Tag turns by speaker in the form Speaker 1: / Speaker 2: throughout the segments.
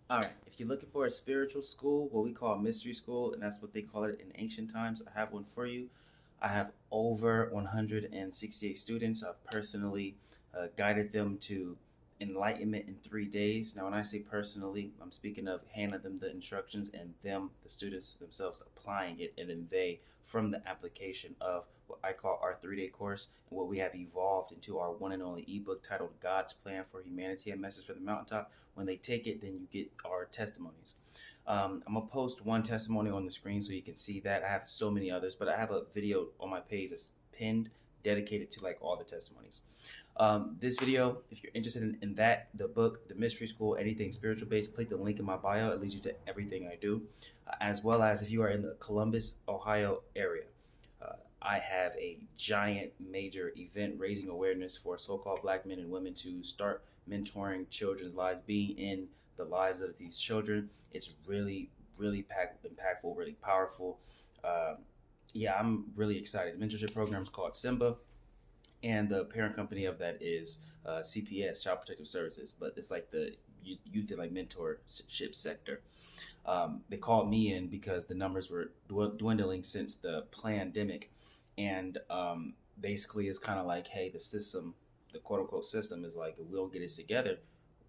Speaker 1: All right, if you're looking for a spiritual school, what we call a mystery school, and that's what they call it in ancient times, I have one for you. I have over 168 students. I've personally guided them to enlightenment in 3 days. Now, when I say personally, I'm speaking of handing them the instructions and them, the students themselves, applying it, and then they, from the application of what I call our 3 day course, and what we have evolved into our one and only ebook titled God's Plan for Humanity, a Message for the Mountaintop. When they take it, then you get our testimonies. I'm gonna post one testimony on the screen so you can see that. I have so many others, but I have a video on my page that's pinned, dedicated to like all the testimonies. This video, if you're interested in that, the book, the mystery school, anything spiritual based, click the link in my bio. It leads you to everything I do, as well as if you are in the Columbus, Ohio area. I have a giant major event raising awareness for so-called black men and women to start mentoring children's lives, being in the lives of these children. It's really, really impactful, really powerful. Uh, yeah, I'm really excited. The mentorship program is called Simba, and the parent company of that is CPS, Child Protective Services. But it's like the youth and like mentorship sector. They called me in because the numbers were dwindling since the pandemic, and basically it's kind of like, hey, the system, the quote unquote system, is like, if we don't get it together,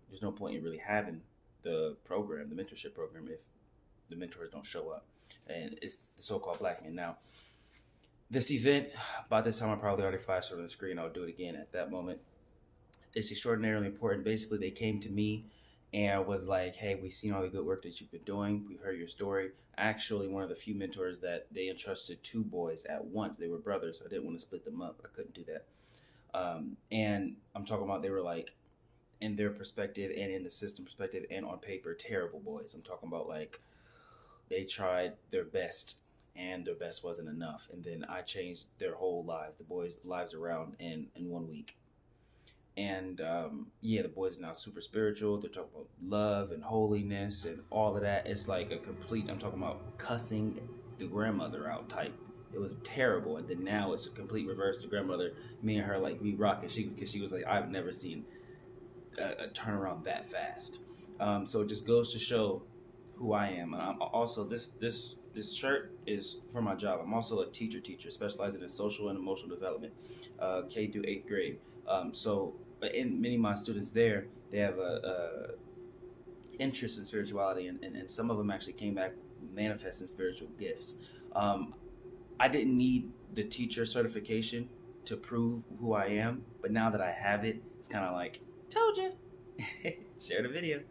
Speaker 1: there's no point in really having the program, the mentorship program, if the mentors don't show up, and it's the so-called black man. Now, this event, by this time I probably already flashed it on the screen. I'll do it again at that moment. It's extraordinarily important. Basically, they came to me and was like, hey, we've seen all the good work that you've been doing. We heard your story. Actually, one of the few mentors that they entrusted two boys at once. They were brothers. I didn't want to split them up. I couldn't do that. And I'm talking about, they were like, in their perspective and in the system perspective and on paper, terrible boys. I'm talking about like, they tried their best and their best wasn't enough. And then I changed their whole lives, the boys' lives around in 1 week. And yeah, the boys are now super spiritual. They're talking about love and holiness and all of that. It's like a complete, I'm talking about cussing the grandmother out type. It was terrible. And then now it's a complete reverse. The grandmother, me and her, like, we rock. And because she was like, I've never seen a turnaround that fast. So it just goes to show who I am. And I'm also, this shirt is for my job. I'm also a teacher specializing in social and emotional development, K through 8th grade. So, but in many of my students there, they have a interest in spirituality, and some of them actually came back manifesting spiritual gifts. Um, I didn't need the teacher certification to prove who I am, but now that I have it, it's kind of like, told you. Share the video.